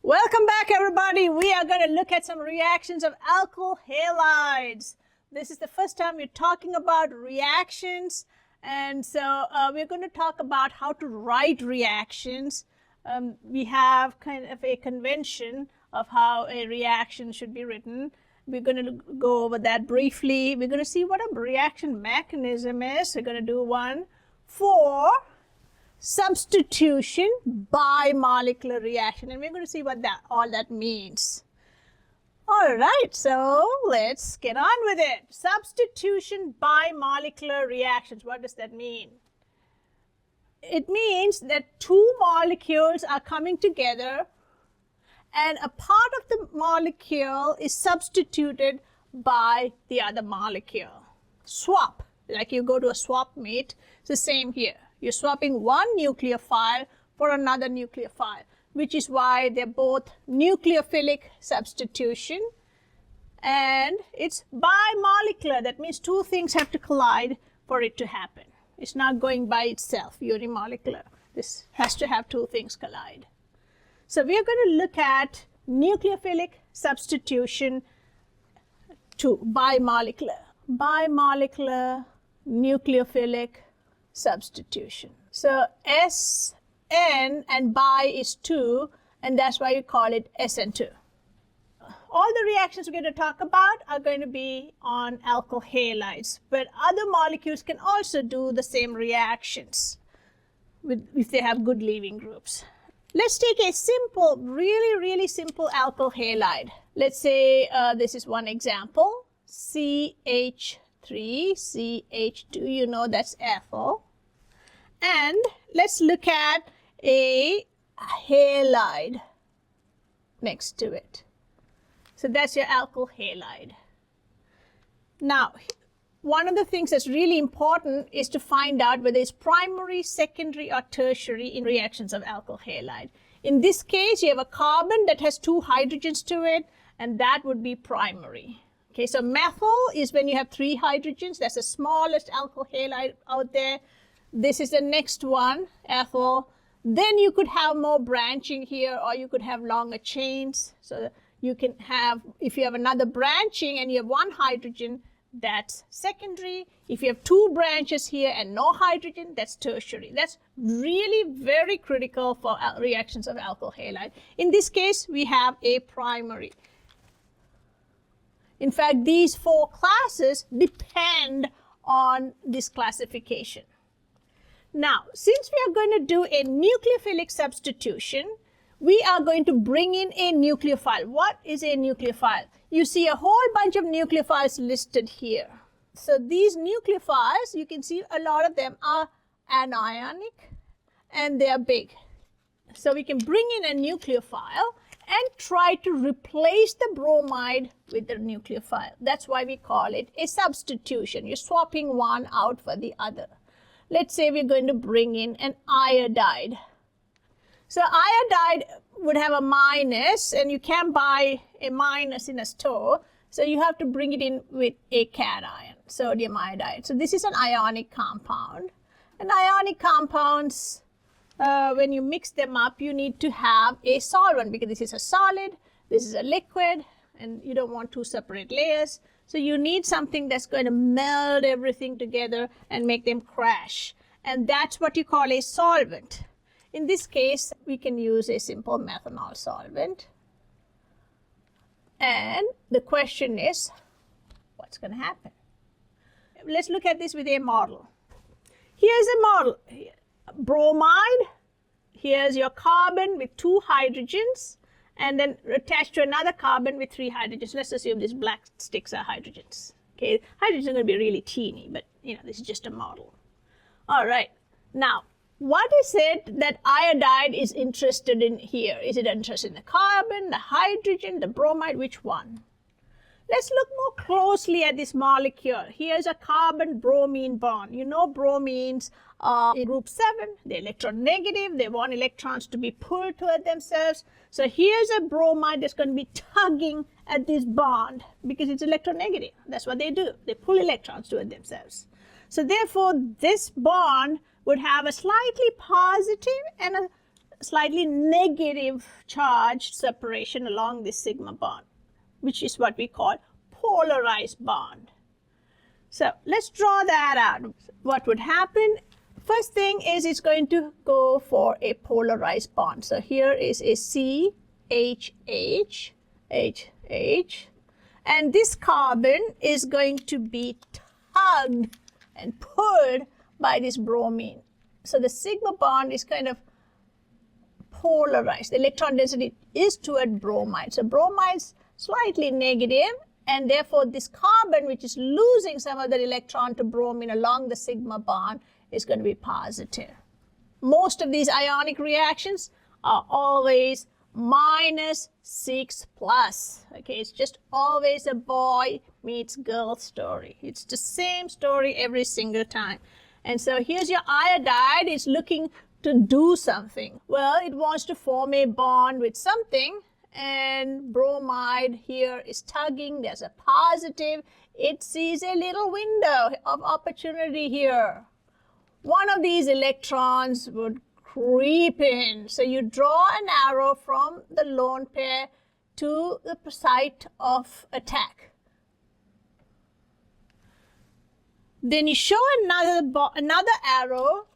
Welcome back, everybody. We are going to look at some reactions of alkyl halides. This is the first time we're talking about reactions, and so we're going to talk about how to write reactions. We have kind of a convention of how a reaction should be written. We're going to go over that briefly. We're going to see what a reaction mechanism is. We're going to do one for substitution by molecular reaction, and we're going to see what all that means. All right, so let's get on with it. Substitution by molecular reactions. What does that mean? It means that two molecules are coming together and a part of the molecule is substituted by the other molecule. Swap, like you go to a swap meet, it's the same here. You're swapping one nucleophile for another nucleophile, which is why they're both nucleophilic substitution, and it's bimolecular. That means two things have to collide for it to happen. It's not going by itself, unimolecular. This has to have two things collide. So we are going to look at nucleophilic substitution to bimolecular. Bimolecular nucleophilic substitution. So SN and bi is 2, and that's why you call it SN2. All the reactions we're going to talk about are going to be on alkyl halides, but other molecules can also do the same reactions if they have good leaving groups. Let's take a simple, really simple alkyl halide. Let's say this is one example, CH3, CH2, you know that's ethyl. And let's look at a halide next to it. So that's your alkyl halide. Now, one of the things that's really important is to find out whether it's primary, secondary, or tertiary in reactions of alkyl halide. In this case, you have a carbon that has two hydrogens to it, and that would be primary. Okay, so methyl is when you have 3 hydrogens. That's the smallest alkyl halide out there. This is the next one, ethyl. Then you could have more branching here, or you could have longer chains. So you can have, if you have another branching and you have 1 hydrogen, that's secondary. If you have 2 branches here and no hydrogen, that's tertiary. That's really very critical for reactions of alkyl halide. In this case, we have a primary. In fact, these 4 classes depend on this classification. Now, since we are going to do a nucleophilic substitution, we are going to bring in a nucleophile. What is a nucleophile? You see a whole bunch of nucleophiles listed here. So these nucleophiles, you can see a lot of them are anionic and they are big. So we can bring in a nucleophile and try to replace the bromide with the nucleophile. That's why we call it a substitution. You're swapping one out for the other. Let's say we're going to bring in an iodide. So iodide would have a minus, and you can't buy a minus in a store. So you have to bring it in with a cation, sodium iodide. So this is an ionic compound. And ionic compounds, when you mix them up, you need to have a solvent, because this is a solid, this is a liquid, and you don't want 2 separate layers. So you need something that's going to meld everything together and make them crash. And that's what you call a solvent. In this case, we can use a simple methanol solvent. And the question is, what's going to happen? Let's look at this with a model. Here's a model. Bromide. Here's your carbon with 2 hydrogens, and then attached to another carbon with 3 hydrogens. Let's assume these black sticks are hydrogens. Okay, hydrogens are going to be really teeny, but this is just a model. All right. Now, what is it that iodide is interested in here? Is it interested in the carbon, the hydrogen, the bromide? Which one? Let's look more closely at this molecule. Here's a carbon-bromine bond. You know bromines are in group 7. They're electronegative. They want electrons to be pulled toward themselves. So here's a bromide that's going to be tugging at this bond because it's electronegative. That's what they do. They pull electrons toward themselves. So therefore, this bond would have a slightly positive and a slightly negative charge separation along this sigma bond, which is what we call polarized bond. So let's draw that out. What would happen? First thing is it's going to go for a polarized bond. So here is a CHH, HH, and this carbon is going to be tugged and pulled by this bromine. So the sigma bond is kind of polarized. The electron density is toward bromide. So bromide's slightly negative, and therefore this carbon, which is losing some of the electron to bromine along the sigma bond, is going to be positive. Most of these ionic reactions are always -6 plus. Okay, it's just always a boy meets girl story. It's the same story every single time. And so here's your iodide. It's looking to do something. Well, it wants to form a bond with something, and bromide here is tugging. There's a positive. It sees a little window of opportunity here. One of these electrons would creep in. So you draw an arrow from the lone pair to the site of attack. Then you show another arrow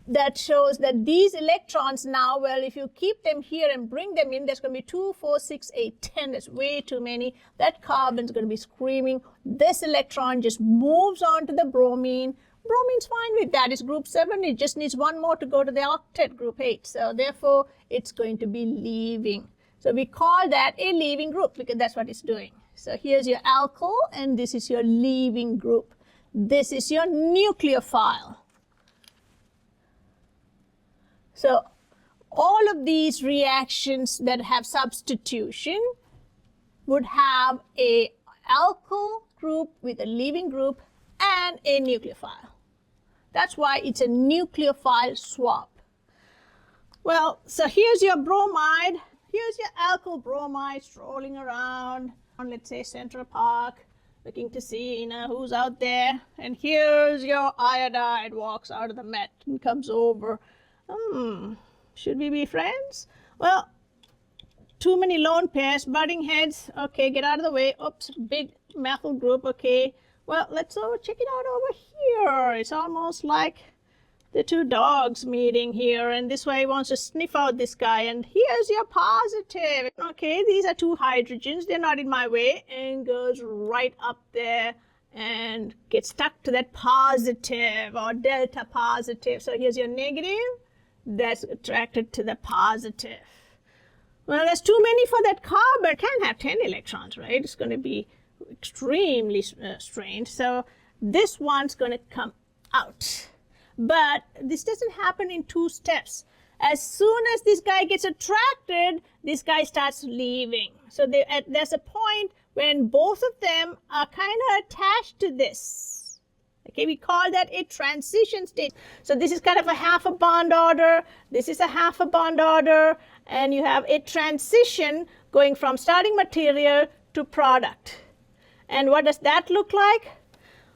that shows that these electrons now, well, if you keep them here and bring them in, there's going to be 2, 4, 6, 8, 10. That's way too many. That carbon's going to be screaming. This electron just moves on to the bromine. Bromine's fine with that. It's group 7. It just needs one more to go to the octet, group 8. So therefore, it's going to be leaving. So we call that a leaving group because that's what it's doing. So here's your alkyl, and this is your leaving group. This is your nucleophile. So all of these reactions that have substitution would have a alkyl group with a leaving group and a nucleophile. That's why it's a nucleophile swap. Well, so here's your bromide. Here's your alkyl bromide strolling around on, let's say, Central Park, looking to see, who's out there. And here's your iodide, walks out of the mat and comes over. Should we be friends? Well, too many lone pairs, butting heads. Okay, get out of the way. Oops, big methyl group. Okay. Well, let's check it out over here. It's almost like the two dogs meeting here, and this way wants to sniff out this guy, and here's your positive. Okay, these are two hydrogens. They're not in my way, and goes right up there and gets stuck to that positive or delta positive. So here's your negative. That's attracted to the positive. Well, there's too many for that carbon. It can't have 10 electrons, right? It's going to be extremely strained. So this one's going to come out. But this doesn't happen in 2 steps. As soon as this guy gets attracted, this guy starts leaving. So there's a point when both of them are kind of attached to this. Okay, we call that a transition state. So this is kind of a half a bond order. This is a half a bond order. And you have a transition going from starting material to product. And what does that look like?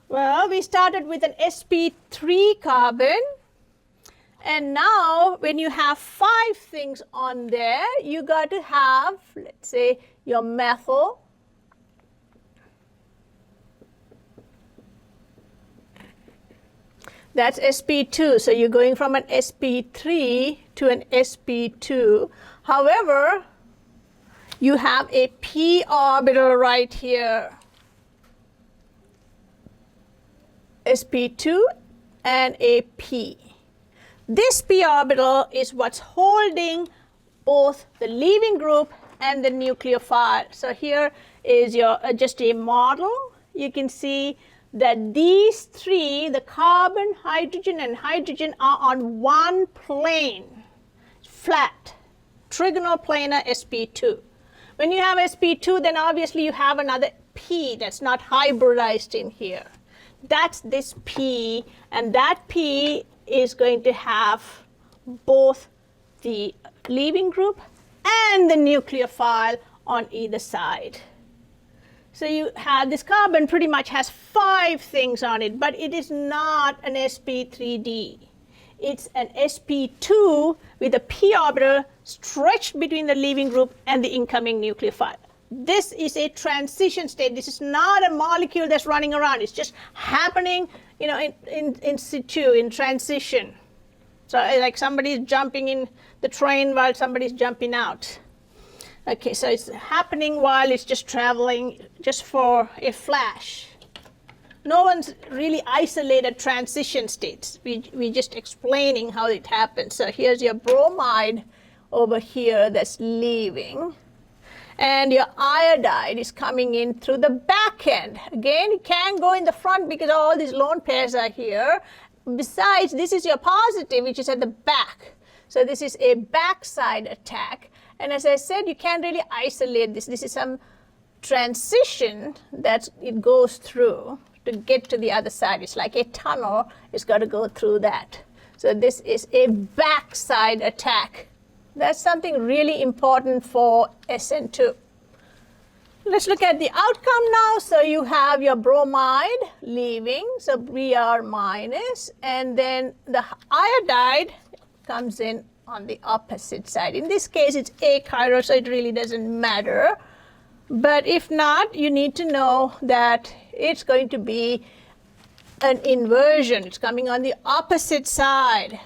Well, we started with an sp3 carbon. And now when you have 5 things on there, you got to have, let's say, your methyl. That's sp2. So you're going from an sp3 to an sp2. However, you have a p orbital right here. sp2 and a p. This p orbital is what's holding both the leaving group and the nucleophile. So here is your just a model. You can see that these 3, the carbon, hydrogen, and hydrogen, are on one plane, flat, trigonal planar sp2. When you have sp2, then obviously you have another p that's not hybridized in here. That's this p, and that p is going to have both the leaving group and the nucleophile on either side. So you have this carbon pretty much has 5 things on it, but it is not an sp3d. it's an sp2 with a p orbital stretched between the leaving group and the incoming nucleophile. This is a transition state. This is not a molecule that's running around. It's just happening, in situ, in transition. So like somebody's jumping in the train while somebody's jumping out. Okay, so it's happening while it's just traveling, just for a flash. No one's really isolated transition states. We're just explaining how it happens. So here's your bromide over here that's leaving. And your iodide is coming in through the back end. Again, it can't go in the front because all these lone pairs are here. Besides, this is your positive, which is at the back. So this is a backside attack. And as I said, you can't really isolate this. This is some transition that it goes through to get to the other side. It's like a tunnel. It's got to go through that. So this is a backside attack. That's something really important for SN2. Let's look at the outcome now. So you have your bromide leaving, so Br minus, and then the iodide comes in on the opposite side. In this case, it's achiral, so it really doesn't matter. But if not, you need to know that it's going to be an inversion. It's coming on the opposite side.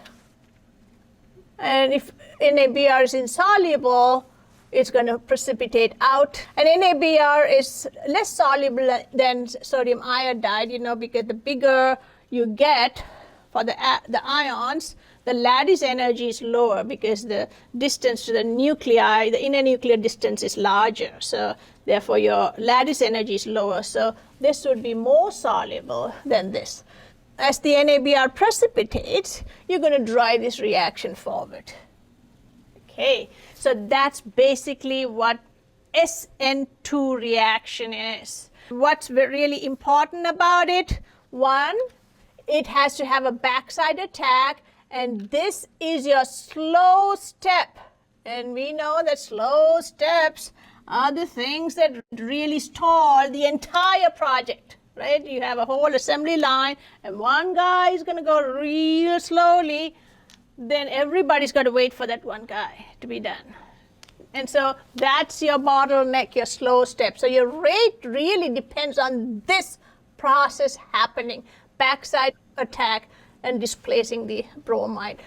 And if NaBr is insoluble, it's going to precipitate out. And NaBr is less soluble than sodium iodide, because the bigger you get for the ions, the lattice energy is lower because the distance to the nuclei, the inner nuclear distance is larger. So therefore your lattice energy is lower. So this would be more soluble than this. As the NaBr precipitates, you're going to drive this reaction forward. Okay, so that's basically what SN2 reaction is. What's really important about it? One, it has to have a backside attack, and this is your slow step. And we know that slow steps are the things that really stall the entire project. Right? You have a whole assembly line, and one guy is going to go real slowly, then everybody's got to wait for that one guy to be done. And so that's your bottleneck, your slow step. So your rate really depends on this process happening, backside attack and displacing the bromide.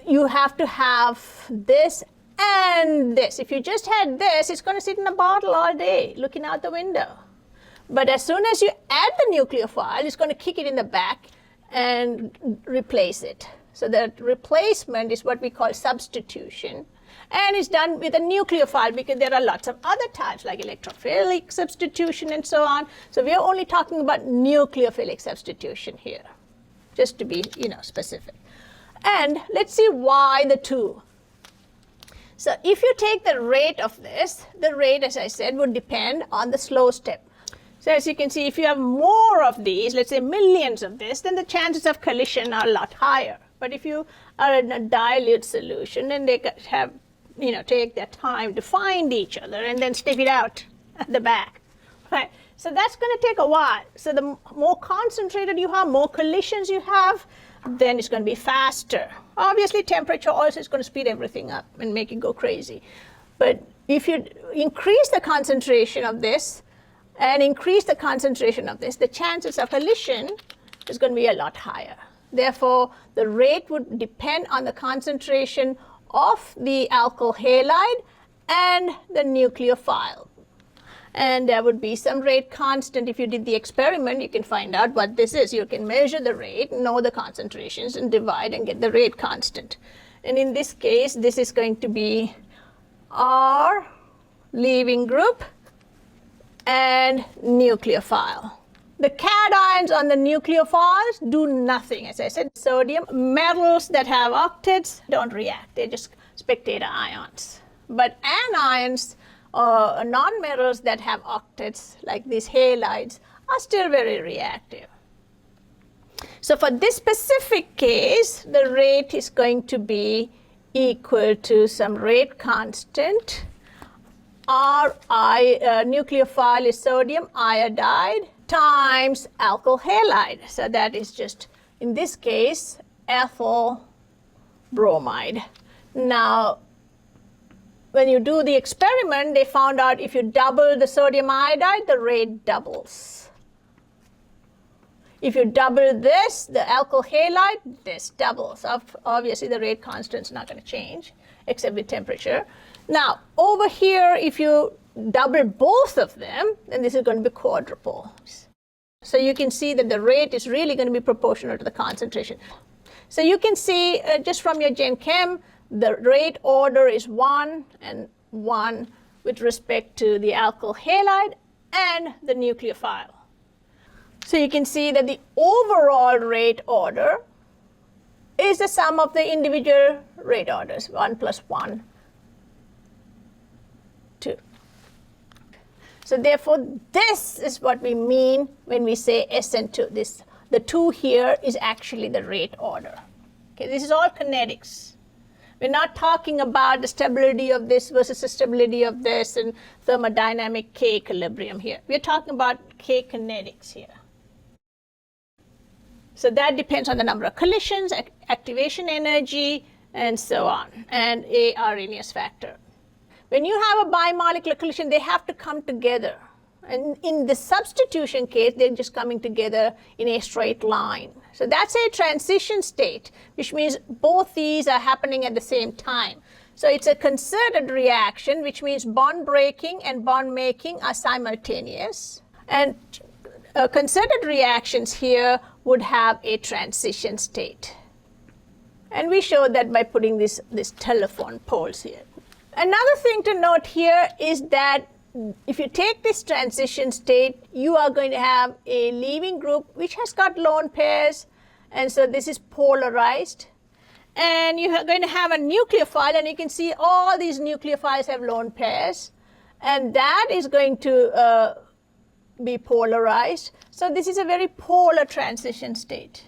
You have to have this and this. If you just had this, it's going to sit in a bottle all day looking out the window. But as soon as you add the nucleophile, it's going to kick it in the back and replace it. So the replacement is what we call substitution. And it's done with a nucleophile because there are lots of other types like electrophilic substitution and so on. So we are only talking about nucleophilic substitution here, just to be specific. And let's see why the two. So if you take the rate of this, the rate, as I said, would depend on the slow step. So as you can see, if you have more of these, let's say millions of this, then the chances of collision are a lot higher. But if you are in a dilute solution, then they have, take their time to find each other and then stick it out at the back, right? So that's going to take a while. So the more concentrated you have, more collisions you have, then it's going to be faster. Obviously, temperature also is going to speed everything up and make it go crazy. But if you increase the concentration of this, and increase the concentration of this, the chances of collision is going to be a lot higher. Therefore, the rate would depend on the concentration of the alkyl halide and the nucleophile. And there would be some rate constant. If you did the experiment, you can find out what this is. You can measure the rate, know the concentrations, and divide and get the rate constant. And in this case, this is going to be R leaving group and nucleophile. The cations on the nucleophiles do nothing. As I said, sodium metals that have octets don't react. They're just spectator ions. But anions, or nonmetals that have octets, like these halides, are still very reactive. So for this specific case, the rate is going to be equal to some rate constant. Nucleophile is sodium iodide times alkyl halide. So that is just, in this case, ethyl bromide. Now, when you do the experiment, they found out if you double the sodium iodide, the rate doubles. If you double this, the alkyl halide, this doubles. Obviously, the rate constant is not going to change, except with temperature. Now, over here, if you double both of them, then this is going to be quadruple. So you can see that the rate is really going to be proportional to the concentration. So you can see just from your Gen Chem, the rate order is 1 and 1 with respect to the alkyl halide and the nucleophile. So you can see that the overall rate order is the sum of the individual rate orders, 1 plus 1, 2. So therefore, this is what we mean when we say SN2. The 2 here is actually the rate order. Okay, this is all kinetics. We're not talking about the stability of this versus the stability of this and thermodynamic K equilibrium here. We're talking about K kinetics here. So that depends on the number of collisions, activation energy, and so on, and a Arrhenius factor. When you have a bimolecular collision, they have to come together. And in the substitution case, they're just coming together in a straight line. So that's a transition state, which means both these are happening at the same time. So it's a concerted reaction, which means bond breaking and bond making are simultaneous. And concerted reactions here would have a transition state. And we showed that by putting these telephone poles here. Another thing to note here is that if you take this transition state, you are going to have a leaving group which has got lone pairs, and so this is polarized. And you are going to have a nucleophile, and you can see all these nucleophiles have lone pairs, and that is going to be polarized. So this is a very polar transition state.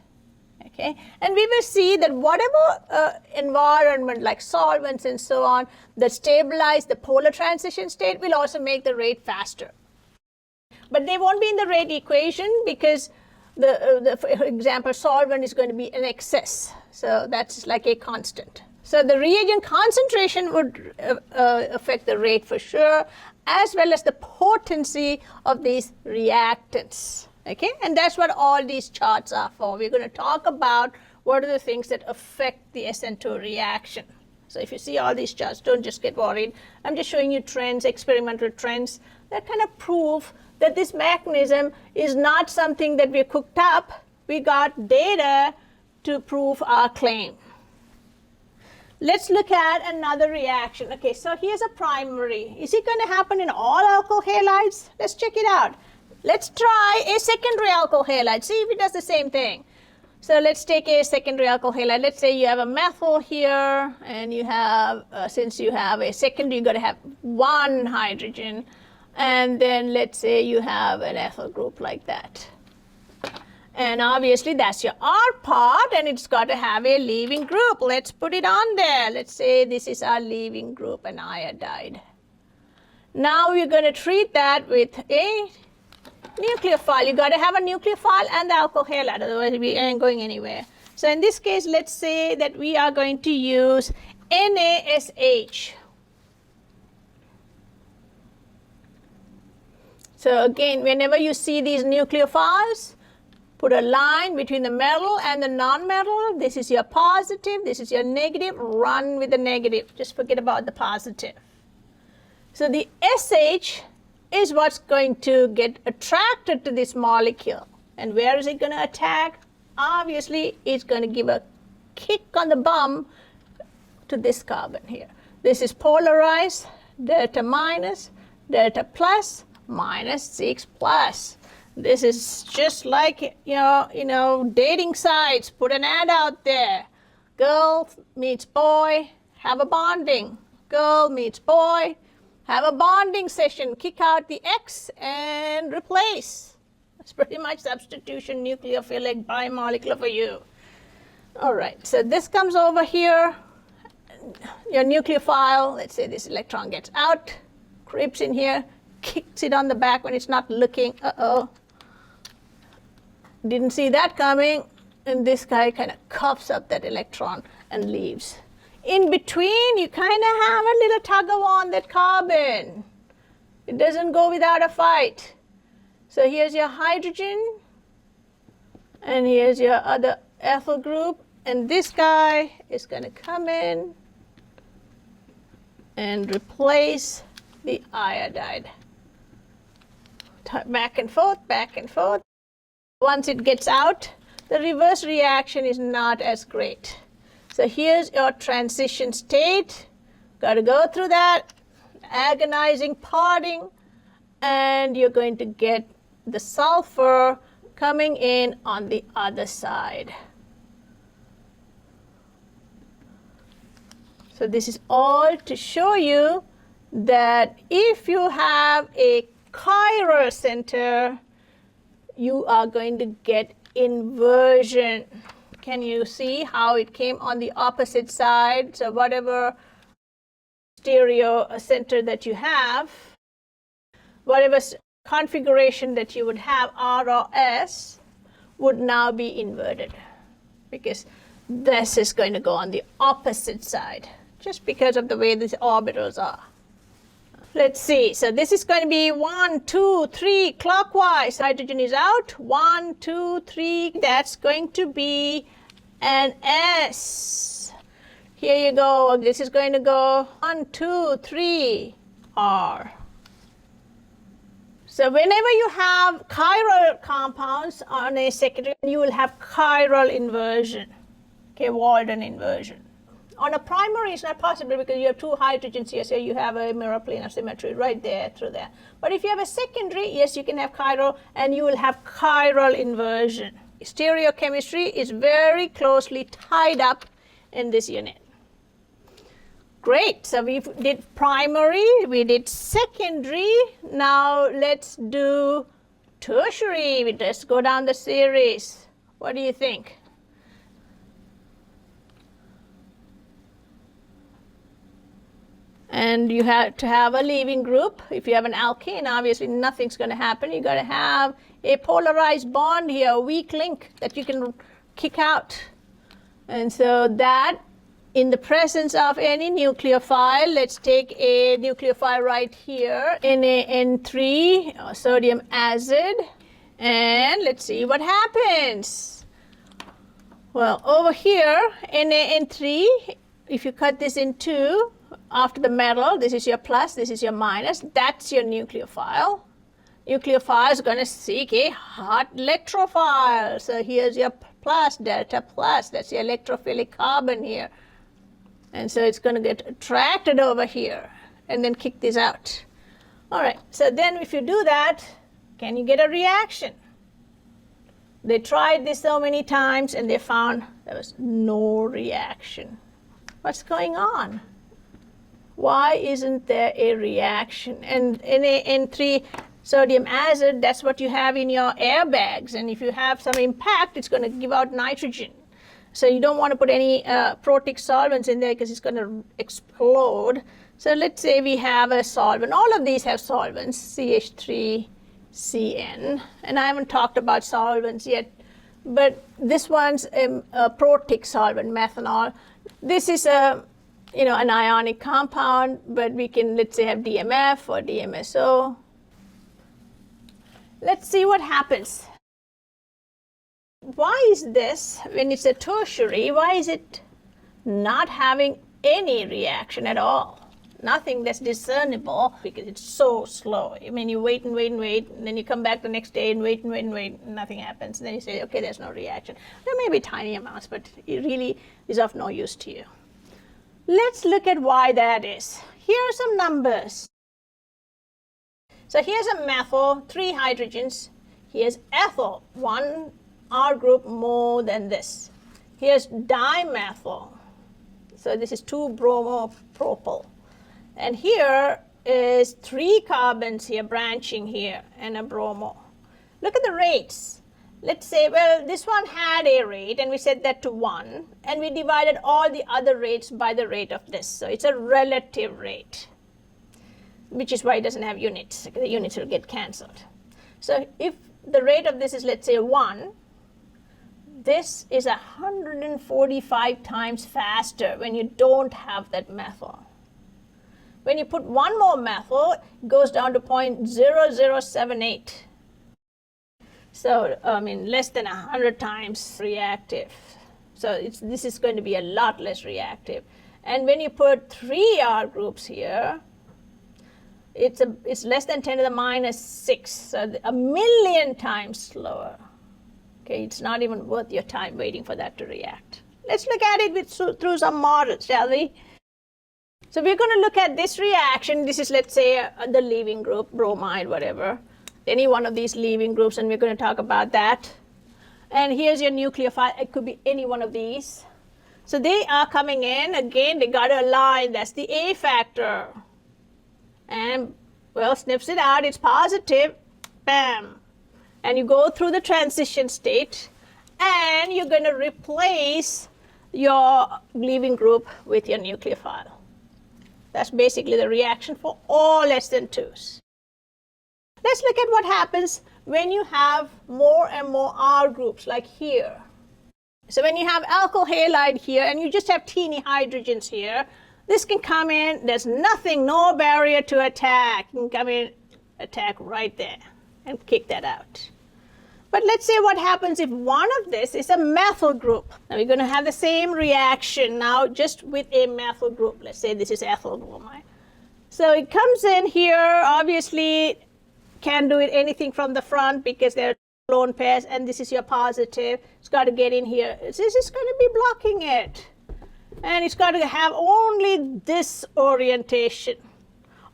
Okay? And we will see that whatever environment like solvents and so on that stabilize the polar transition state will also make the rate faster. But they won't be in the rate equation because for example, solvent is going to be an excess. So that's like a constant. So the reagent concentration would affect the rate for sure, as well as the potency of these reactants. Okay, and that's what all these charts are for. We're going to talk about what are the things that affect the SN2 reaction. So if you see all these charts, don't just get worried. I'm just showing you trends, experimental trends that kind of prove that this mechanism is not something that we cooked up. We got data to prove our claim. Let's look at another reaction. Okay, so here's a primary. Is it going to happen in all alkyl halides? Let's check it out. Let's try a secondary alkyl halide, see if it does the same thing. So let's take a secondary alkyl halide. Let's say you have a methyl here, and you have, since you have a secondary, you've got to have one hydrogen. And then let's say you have an ethyl group like that. And obviously that's your R part, and it's got to have a leaving group. Let's put it on there. Let's say this is our leaving group, an iodide. Now we're going to treat that with a nucleophile. You got to have a nucleophile and the alkyl halide, otherwise we ain't going anywhere. So in this case, let's say that we are going to use NaSH. So again, whenever you see these nucleophiles, put a line between the metal and the non-metal. This is your positive, this is your negative. Run with the negative. Just forget about the positive. So the SH is what's going to get attracted to this molecule. And where is it going to attack? Obviously, it's going to give a kick on the bum to this carbon here. This is polarized, delta minus, delta plus, minus 6 plus. This is just like, dating sites. Put an ad out there. Girl meets boy, have a bonding. Girl meets boy, have a bonding session. Kick out the X and replace. That's pretty much substitution nucleophilic bimolecular for you. All right, so this comes over here. Your nucleophile, let's say this electron gets out, creeps in here, kicks it on the back when it's not looking. Uh-oh. Didn't see that coming. and this guy kind of cuffs up that electron and leaves. In between, you kind of have a little tug of war on that carbon. It doesn't go without a fight. So here's your hydrogen, and here's your other ethyl group, and this guy is going to come in and replace the iodide. Back and forth, back and forth. Once it gets out, the reverse reaction is not as great. So here's your transition state. Got to go through that agonizing parting, and you're going to get the sulfur coming in on the other side. So this is all to show you that if you have a chiral center, you are going to get inversion. Can you see how it came on the opposite side? So whatever stereo center that you have, whatever configuration that you would have, R or S, would now be inverted, because this is going to go on the opposite side, just because of the way these orbitals are. Let's see, so this is going to be 1, 2, 3 clockwise. Hydrogen is out. 1, 2, 3. That's going to be an S. Here you go. This is going to go 1, 2, 3 R. So whenever you have chiral compounds on a secondary, you will have chiral inversion, okay, Walden inversion. On a primary, it's not possible because you have two hydrogens here, so you have a mirror plane of symmetry right there through there. But if you have a secondary, yes, you can have chiral, and you will have chiral inversion. Stereochemistry is very closely tied up in this unit. Great, so we did primary, we did secondary. Now let's do tertiary. We just go down the series. What do you think? And you have to have a leaving group. If you have an alkane, obviously nothing's going to happen. You've got to have a polarized bond here, a weak link that you can kick out. And so that, in the presence of any nucleophile, let's take a nucleophile right here, NaN3, sodium acid, and let's see what happens. Well, over here, NaN3, if you cut this in two, after the metal, this is your plus, this is your minus, that's your nucleophile. Nucleophile is going to seek a hot electrophile. So here's your plus, delta plus, that's your electrophilic carbon here. And so it's going to get attracted over here and then kick this out. All right, so then if you do that, can you get a reaction? They tried this so many times and they found there was no reaction. What's going on? Why isn't there a reaction? And NaN3 sodium acid, that's what you have in your airbags. And if you have some impact, it's going to give out nitrogen. So you don't want to put any protic solvents in there because it's going to explode. So let's say we have a solvent. All of these have solvents, CH3CN. And I haven't talked about solvents yet, but this one's a protic solvent, methanol. This is an ionic compound, but we can, let's say, have DMF or DMSO. Let's see what happens. Why is this, when it's a tertiary, why is it not having any reaction at all? Nothing that's discernible, because it's so slow. I mean, you wait and wait and wait, and then you come back the next day and wait and wait and wait, and nothing happens. And then you say, okay, there's no reaction. There may be tiny amounts, but it really is of no use to you. Let's look at why that is. Here are some numbers. So here's a methyl, 3 hydrogens. Here's ethyl, 1 R group more than this. Here's dimethyl. So this is 2 bromopropyl. And here is 3 carbons here branching here and a bromo. Look at the rates. Let's say, well, this one had a rate and we set that to 1 and we divided all the other rates by the rate of this. So it's a relative rate, which is why it doesn't have units. The units will get cancelled. So if the rate of this is, let's say, 1, this is 145 times faster when you don't have that methyl. When you put one more methyl, it goes down to 0.0078. So, less than 100 times reactive. So this is going to be a lot less reactive. And when you put 3 R groups here, it's less than 10 to the minus 6, so 1,000,000 times slower. Okay, it's not even worth your time waiting for that to react. Let's look at it through some models, shall we? So we're going to look at this reaction. This is, let's say, the leaving group, bromide, whatever. Any one of these leaving groups, and we're going to talk about that. And here's your nucleophile. It could be any one of these. So they are coming in. Again, they got a line. That's the A factor. And, well, snips it out. It's positive. Bam. And you go through the transition state, and you're going to replace your leaving group with your nucleophile. That's basically the reaction for all less than 2s. Let's look at what happens when you have more and more R groups, like here. So when you have alkyl halide here, and you just have teeny hydrogens here, this can come in. There's nothing, no barrier to attack. You can come in, attack right there, and kick that out. But let's say what happens if one of this is a methyl group. Now we're going to have the same reaction now, just with a methyl group. Let's say this is ethyl bromide. So it comes in here, obviously can't do it anything from the front because they're lone pairs, and this is your positive. It's got to get in here. This is going to be blocking it. And it's got to have only this orientation.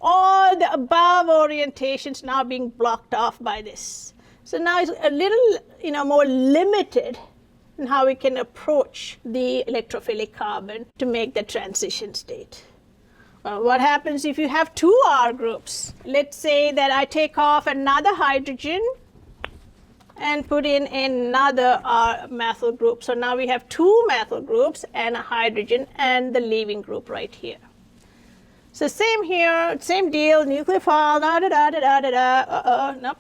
All the above orientations now being blocked off by this. So now it's a little, more limited in how we can approach the electrophilic carbon to make the transition state. Well, what happens if you have 2 R groups? Let's say that I take off another hydrogen and put in another methyl group. So now we have 2 methyl groups and a hydrogen and the leaving group right here. So same here, same deal, nucleophile, nope.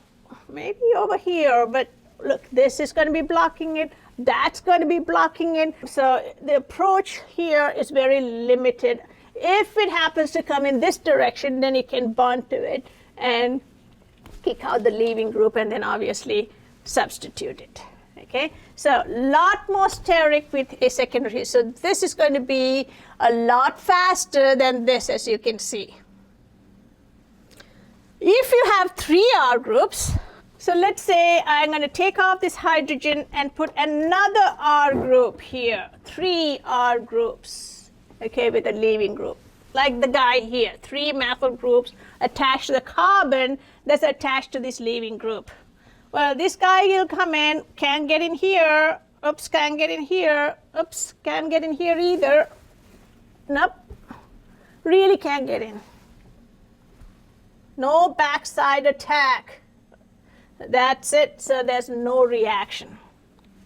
Maybe over here, but look, this is going to be blocking it, that's going to be blocking it. So the approach here is very limited. If it happens to come in this direction, then you can bond to it and kick out the leaving group and then obviously substitute it. Okay, so a lot more steric with a secondary. So this is going to be a lot faster than this, as you can see. If you have 3 R groups, so let's say I'm going to take off this hydrogen and put another R group here, 3 R groups, okay, with a leaving group. Like the guy here, 3 methyl groups attached to the carbon that's attached to this leaving group. Well, this guy will come in, can't get in here, oops, can't get in here, oops, can't get in here either, nope, really can't get in. No backside attack. That's it, so there's no reaction.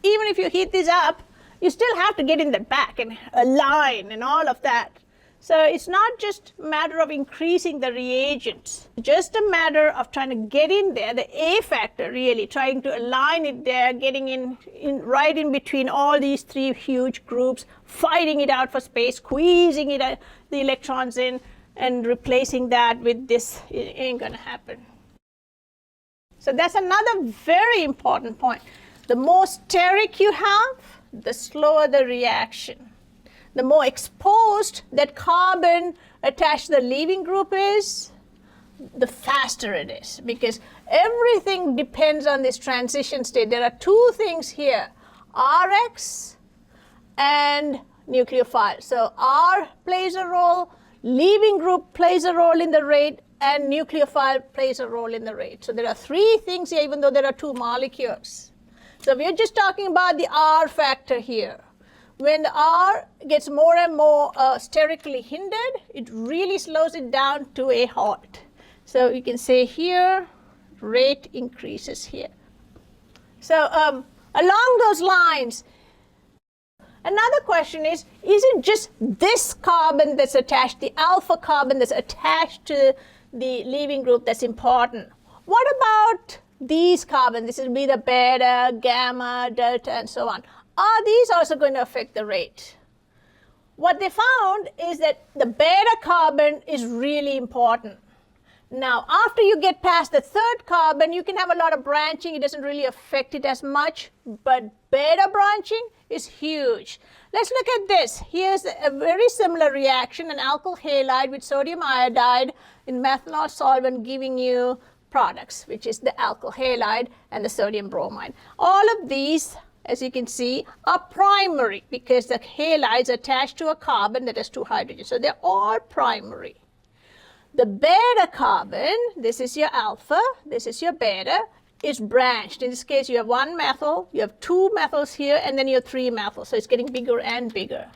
Even if you heat this up, you still have to get in the back and align and all of that. So it's not just a matter of increasing the reagents, just a matter of trying to get in there, the A factor really, trying to align it there, getting in right in between all these 3 huge groups, fighting it out for space, squeezing it, the electrons in, and replacing that with this. It ain't going to happen. So that's another very important point. The more steric you have, the slower the reaction. The more exposed that carbon attached to the leaving group is, the faster it is, because everything depends on this transition state. There are 2 things here, Rx and nucleophile. So R plays a role, leaving group plays a role in the rate, and nucleophile plays a role in the rate. So there are 3 things here, even though there are 2 molecules. So we're just talking about the R factor here. When the R gets more and more sterically hindered, it really slows it down to a halt. So you can say here, rate increases here. So along those lines, another question is it just this carbon that's attached, the alpha carbon that's attached to the leaving group that's important? What about these carbons? This will be the beta, gamma, delta, and so on. are these also going to affect the rate? What they found is that the beta carbon is really important. Now, after you get past the third carbon, you can have a lot of branching. It doesn't really affect it as much, but beta branching is huge. Let's look at this. Here's a very similar reaction, an alkyl halide with sodium iodide in methanol solvent giving you products, which is the alkyl halide and the sodium bromide. All of these, as you can see, are primary because the halides are attached to a carbon that has two hydrogens. So they're all primary. The beta carbon, this is your alpha, this is your beta, is branched. In this case, you have one methyl, you have two methyls here, and then you have three methyls. So it's getting bigger and bigger.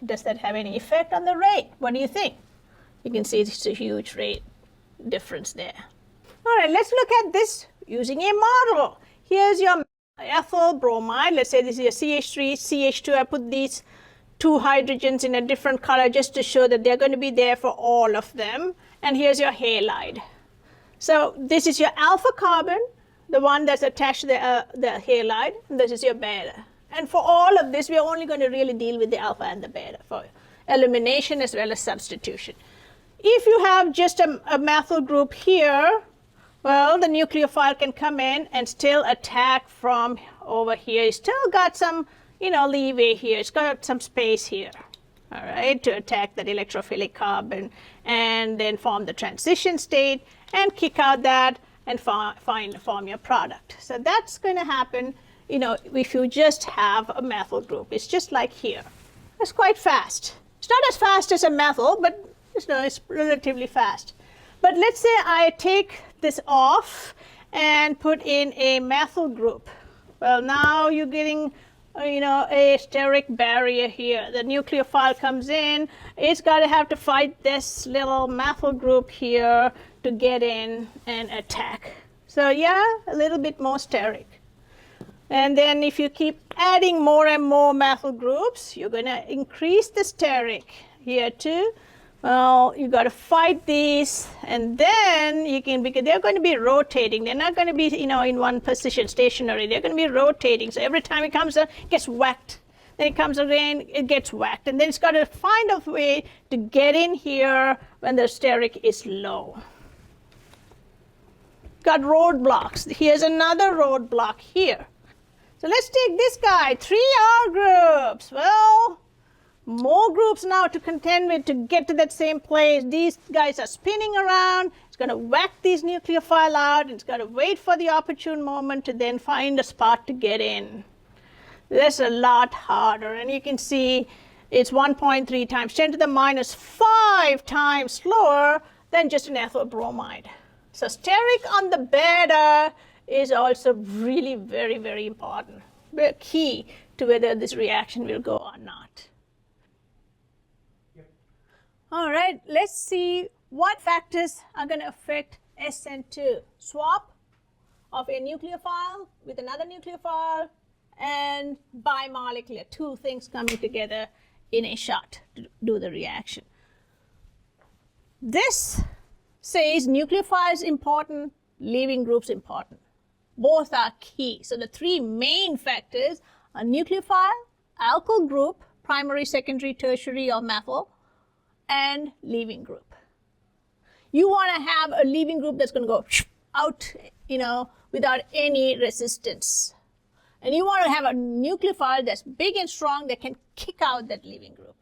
Does that have any effect on the rate? What do you think? You can see it's a huge rate difference there. All right, let's look at this using a model. Here's your ethyl bromide. Let's say this is your CH3, CH2. I put these two hydrogens in a different color just to show that they're going to be there for all of them. And here's your halide. So this is your alpha carbon, the one that's attached to the halide. And this is your beta. And for all of this, we're only going to really deal with the alpha and the beta for elimination as well as substitution. If you have just a methyl group here, well, the nucleophile can come in and still attack from over here. It's still got some, leeway here. It's got some space here, all right, to attack that electrophilic carbon and then form the transition state and kick out that and form your product. So that's going to happen, if you just have a methyl group. It's just like here. It's quite fast. It's not as fast as a methyl, but it's relatively fast. But let's say I take this off and put in a methyl group. Well, now you're getting, a steric barrier here. The nucleophile comes in. It's got to have to fight this little methyl group here to get in and attack. So yeah, a little bit more steric. And then if you keep adding more and more methyl groups, you're going to increase the steric here too. Well, you got to fight these, and then you can, because they're going to be rotating. They're not going to be, in one position, stationary. They're going to be rotating. So every time it comes up, it gets whacked. Then it comes again, it gets whacked. And then it's got to find a way to get in here when the steric is low. Got roadblocks. Here's another roadblock here. So let's take this guy, 3R groups. Well, more groups now to contend with to get to that same place. These guys are spinning around. It's going to whack these nucleophile out. It's got to wait for the opportune moment to then find a spot to get in. That's a lot harder. And you can see it's 1.3 times 10 to the minus 5 times slower than just an ethyl bromide. So steric on the beta is also really very, very important. Very key to whether this reaction will go or not. All right, let's see what factors are going to affect SN2. Swap of a nucleophile with another nucleophile and bimolecular, two things coming together in a shot to do the reaction. This says nucleophile is important, leaving groups important. Both are key. So the three main factors are nucleophile, alkyl group, primary, secondary, tertiary, or methyl, and leaving group. You want to have a leaving group that's going to go out, without any resistance. And you want to have a nucleophile that's big and strong that can kick out that leaving group.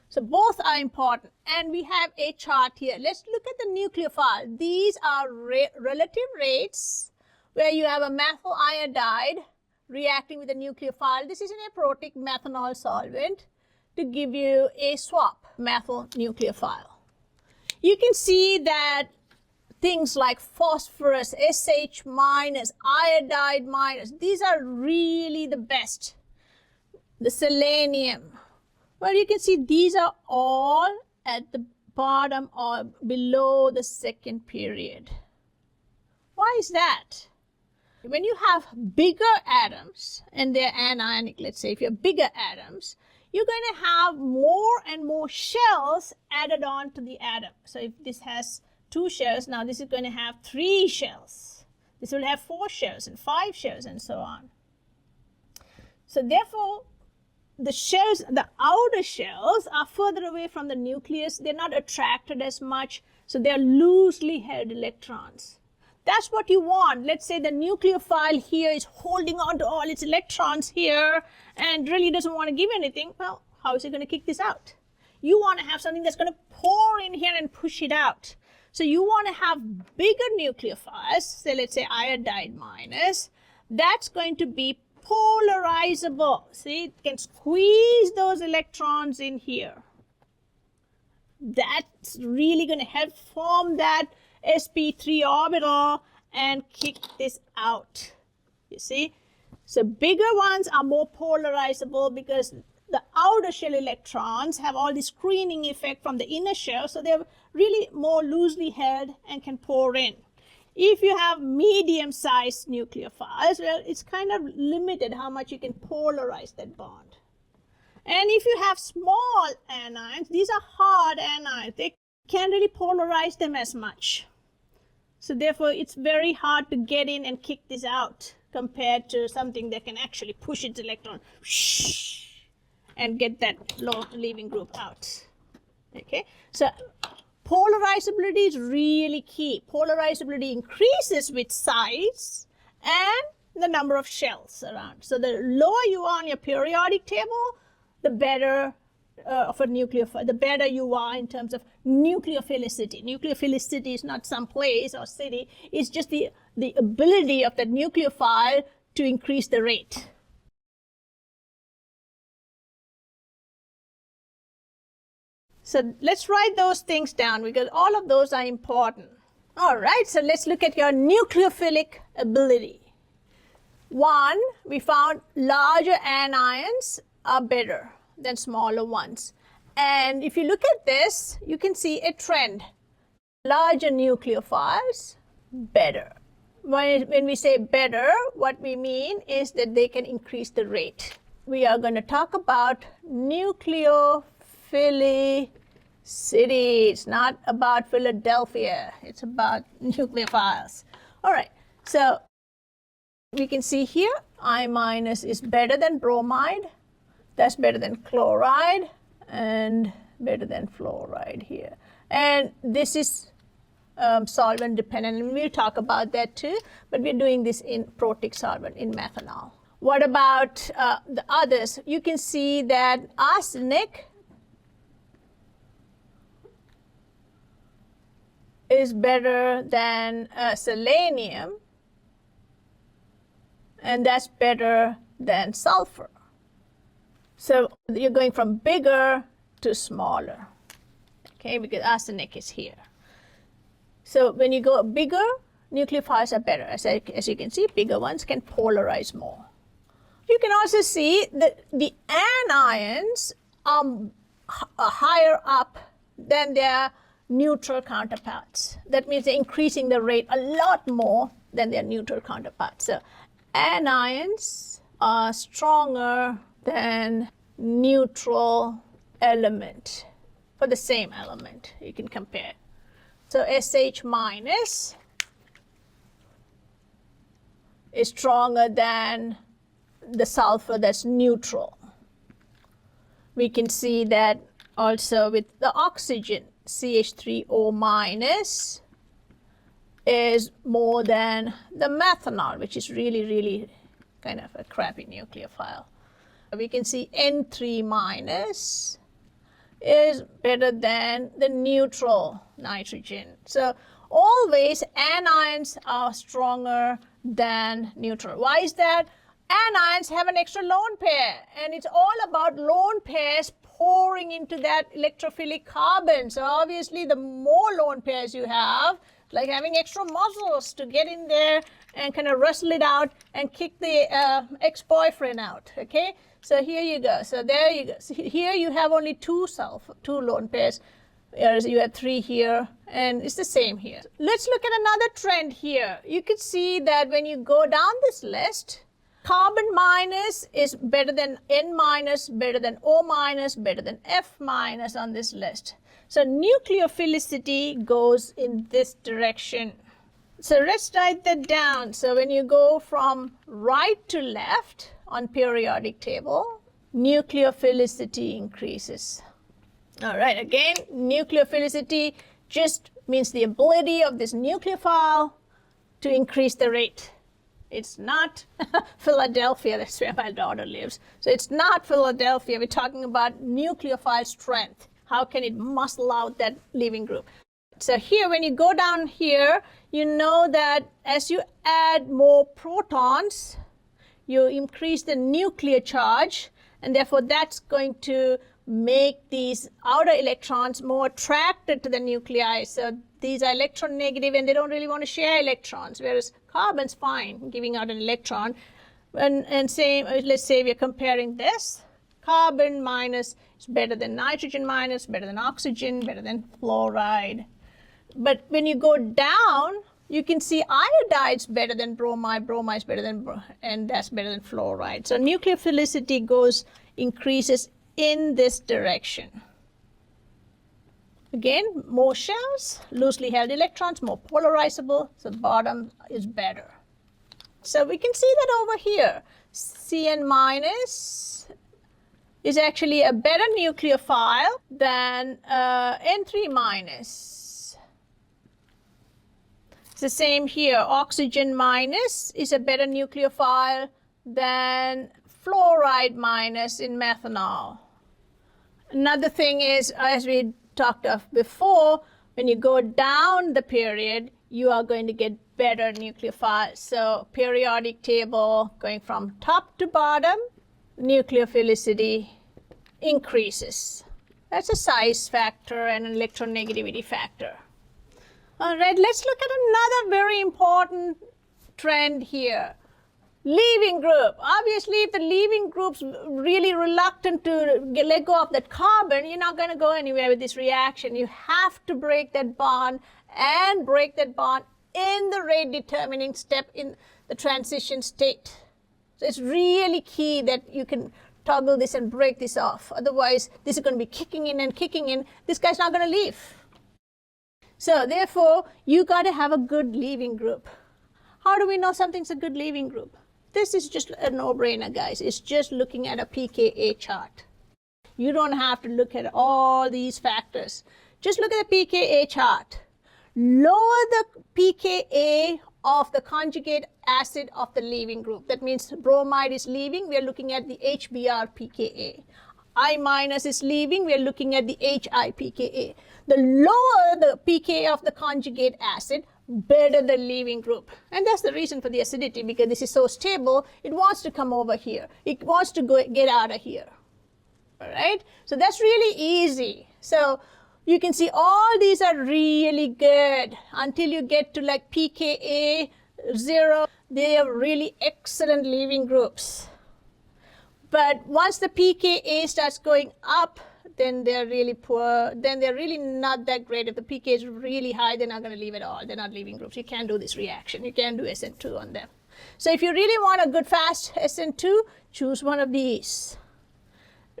So both are important. And we have a chart here. Let's look at the nucleophile. These are relative rates where you have a methyl iodide reacting with a nucleophile. This is an aprotic methanol solvent to give you a swap methyl nucleophile. You can see that things like phosphorus, SH minus, iodide minus, these are really the best. The selenium, well, you can see these are all at the bottom or below the second period. Why is that? When you have bigger atoms and they're anionic, let's say if you have bigger atoms, you're going to have more and more shells added on to the atom. So if this has 2 shells, now this is going to have 3 shells. This will have 4 shells and 5 shells and so on. So therefore, the shells, the outer shells are further away from the nucleus. They're not attracted as much, so they're loosely held electrons. That's what you want. Let's say the nucleophile here is holding on to all its electrons here and really doesn't want to give anything. Well, how is it going to kick this out? You want to have something that's going to pour in here and push it out. So you want to have bigger nucleophiles, say let's say iodide minus, that's going to be polarizable. See, it can squeeze those electrons in here. That's really going to help form that sp3 orbital and kick this out. You see? So bigger ones are more polarizable because the outer shell electrons have all the screening effect from the inner shell, so they're really more loosely held and can pour in. If you have medium-sized nucleophiles, well, it's kind of limited how much you can polarize that bond. And if you have small anions, these are hard anions, they can't really polarize them as much. So therefore, it's very hard to get in and kick this out compared to something that can actually push its electron and get that low leaving group out. Okay, so polarizability is really key. Polarizability increases with size and the number of shells around. So the lower you are on your periodic table, the better of a nucleophile, the better you are in terms of nucleophilicity. Nucleophilicity is not some place or city, it's just the ability of the nucleophile to increase the rate. So let's write those things down because all of those are important. All right, so let's look at your nucleophilic ability. One, we found larger anions are better than smaller ones. And if you look at this, you can see a trend. Larger nucleophiles, better. When we say better, what we mean is that they can increase the rate. We are going to talk about nucleophilicity. It's not about Philadelphia. It's about nucleophiles. All right, so we can see here I minus is better than bromide. That's better than chloride and better than fluoride here. And this is solvent dependent, and we'll talk about that too, but we're doing this in protic solvent, in methanol. What about the others? You can see that arsenic is better than selenium, and that's better than sulfur. So you're going from bigger to smaller, okay, because arsenic is here. So when you go bigger, nucleophiles are better. As you can see, bigger ones can polarize more. You can also see that the anions are higher up than their neutral counterparts. That means they're increasing the rate a lot more than their neutral counterparts. So anions are stronger than neutral element for the same element. You can compare. So SH minus is stronger than the sulfur that's neutral. We can see that also with the oxygen. CH3O minus is more than the methanol, which is really, really kind of a crappy nucleophile. We can see N3 minus is better than the neutral nitrogen. So always anions are stronger than neutral. Why is that? Anions have an extra lone pair, and it's all about lone pairs pouring into that electrophilic carbon. So obviously the more lone pairs you have, like having extra muscles to get in there and kind of wrestle it out and kick the ex-boyfriend out, okay? So here you go. So there you go. So here you have only two lone pairs, whereas you have three here, and it's the same here. Let's look at another trend here. You can see that when you go down this list, carbon minus is better than N minus, better than O minus, better than F minus on this list. So nucleophilicity goes in this direction. So let's write that down. So when you go from right to left on periodic table, nucleophilicity increases. All right, again, nucleophilicity just means the ability of this nucleophile to increase the rate. It's not Philadelphia, that's where my daughter lives. So it's not Philadelphia, we're talking about nucleophile strength. How can it muscle out that leaving group? So here, when you go down here, you know that as you add more protons, you increase the nuclear charge, and therefore that's going to make these outer electrons more attracted to the nuclei. So these are electron negative and they don't really want to share electrons, whereas carbon's fine giving out an electron. And same, let's say we're comparing this. Carbon minus is better than nitrogen minus, better than oxygen, better than fluoride. But when you go down, you can see iodide's better than bromide, bromide's better than, and that's better than fluoride. So nucleophilicity increases in this direction. Again, more shells, loosely held electrons, more polarizable, so the bottom is better. So we can see that over here. Cn minus is actually a better nucleophile than N3 minus. It's the same here. Oxygen minus is a better nucleophile than fluoride minus in methanol. Another thing is, as we talked of before, when you go down the period, you are going to get better nucleophiles. So periodic table going from top to bottom, nucleophilicity increases. That's a size factor and an electronegativity factor. All right, let's look at another very important trend here. Leaving group. Obviously, if the leaving group's really reluctant to let go of that carbon, you're not going to go anywhere with this reaction. You have to break that bond and break that bond in the rate determining step in the transition state. So it's really key that you can toggle this and break this off. Otherwise, this is going to be kicking in and kicking in. This guy's not going to leave. So therefore, you got to have a good leaving group. How do we know something's a good leaving group? This is just a no-brainer, guys. It's just looking at a pKa chart. You don't have to look at all these factors. Just look at the pKa chart. Lower the pKa of the conjugate acid of the leaving group. That means bromide is leaving. We are looking at the HBr pKa. I minus is leaving. We are looking at the HI pKa. The lower the pKa of the conjugate acid, better the leaving group. And that's the reason for the acidity, because this is so stable, it wants to come over here. It wants to get out of here. All right? So that's really easy. So you can see all these are really good until you get to like pKa 0. They are really excellent leaving groups. But once the pKa starts going up, then they're really poor, then they're really not that great. If the pK is really high, they're not going to leave at all. They're not leaving groups. You can't do this reaction. You can't do SN2 on them. So if you really want a good fast SN2, choose one of these.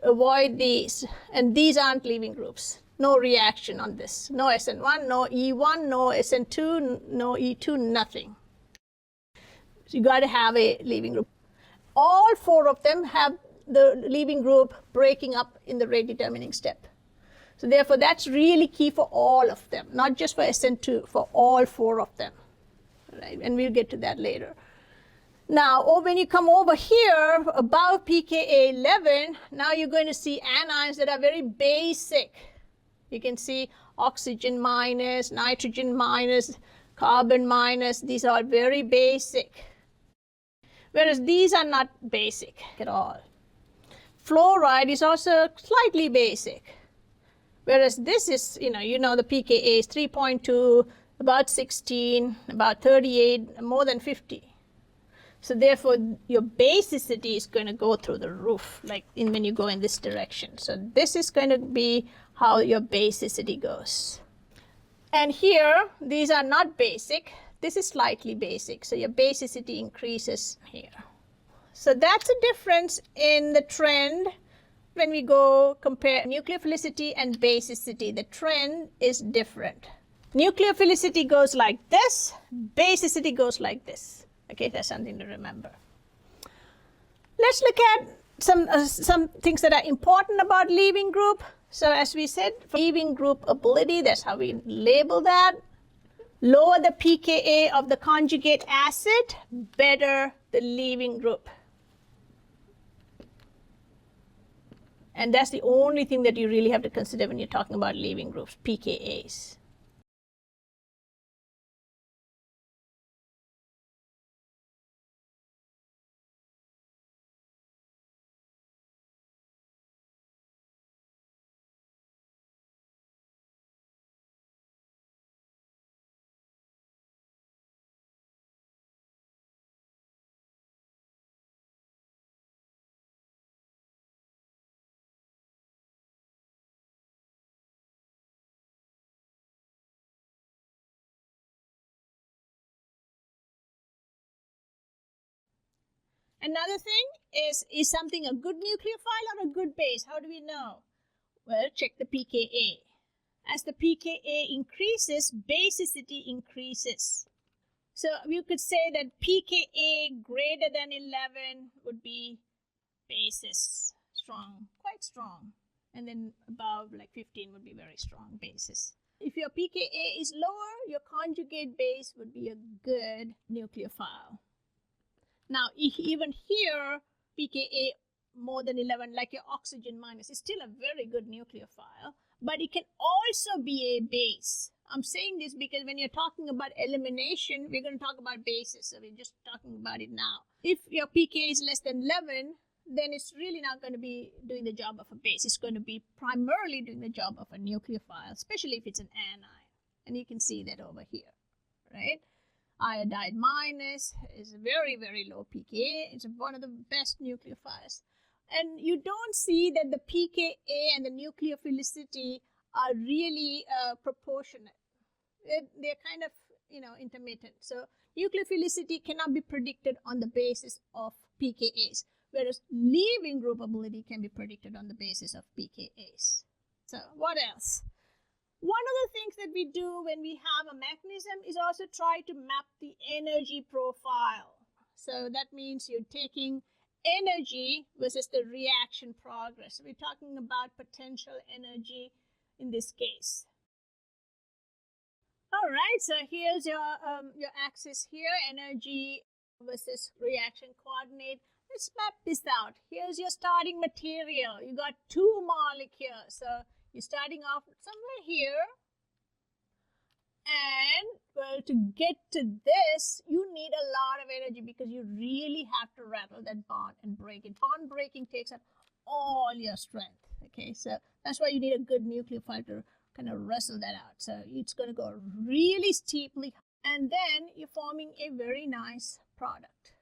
Avoid these. And these aren't leaving groups. No reaction on this. No SN1, no E1, no SN2, no E2, nothing. So you got to have a leaving group. All four of them have the leaving group breaking up in the rate determining step. So therefore, that's really key for all of them, not just for SN2, for all four of them. Right? And we'll get to that later. Now, when you come over here, above pKa 11, now you're going to see anions that are very basic. You can see oxygen minus, nitrogen minus, carbon minus. These are very basic. Whereas these are not basic at all. Fluoride is also slightly basic. Whereas this is, you know the pKa is 3.2, about 16, about 38, more than 50. So therefore, your basicity is going to go through the roof, like when you go in this direction. So this is going to be how your basicity goes. And here, these are not basic. This is slightly basic. So your basicity increases here. So that's a difference in the trend when we go compare nucleophilicity and basicity. The trend is different. Nucleophilicity goes like this. Basicity goes like this. Okay, that's something to remember. Let's look at some things that are important about leaving group. So as we said, for leaving group ability, that's how we label that. Lower the pKa of the conjugate acid, better the leaving group. And that's the only thing that you really have to consider when you're talking about leaving groups, pKa's. Another thing is something a good nucleophile or a good base? How do we know? Well, check the pKa. As the pKa increases, basicity increases. So you could say that pKa greater than 11 would be basis, strong, quite strong. And then above like 15 would be very strong basis. If your pKa is lower, your conjugate base would be a good nucleophile. Now, even here, pKa more than 11, like your oxygen minus, is still a very good nucleophile, but it can also be a base. I'm saying this because when you're talking about elimination, we're going to talk about bases, so we're just talking about it now. If your pKa is less than 11, then it's really not going to be doing the job of a base. It's going to be primarily doing the job of a nucleophile, especially if it's an anion. And you can see that over here, right? Iodide minus is a very, very low pKa. It's one of the best nucleophiles. And you don't see that the pKa and the nucleophilicity are really proportionate. They're kind of, intermittent. So nucleophilicity cannot be predicted on the basis of pKa's, whereas leaving group ability can be predicted on the basis of pKa's. So what else? One of the things that we do when we have a mechanism is also try to map the energy profile. So that means you're taking energy versus the reaction progress. So we're talking about potential energy in this case. All right, so here's your axis here, energy versus reaction coordinate. Let's map this out. Here's your starting material. You got 2 molecules. So you're starting off somewhere here. And, well, to get to this, you need a lot of energy because you really have to rattle that bond and break it. Bond breaking takes up all your strength. Okay, so that's why you need a good nucleophile to kind of wrestle that out. So it's going to go really steeply. And then you're forming a very nice product.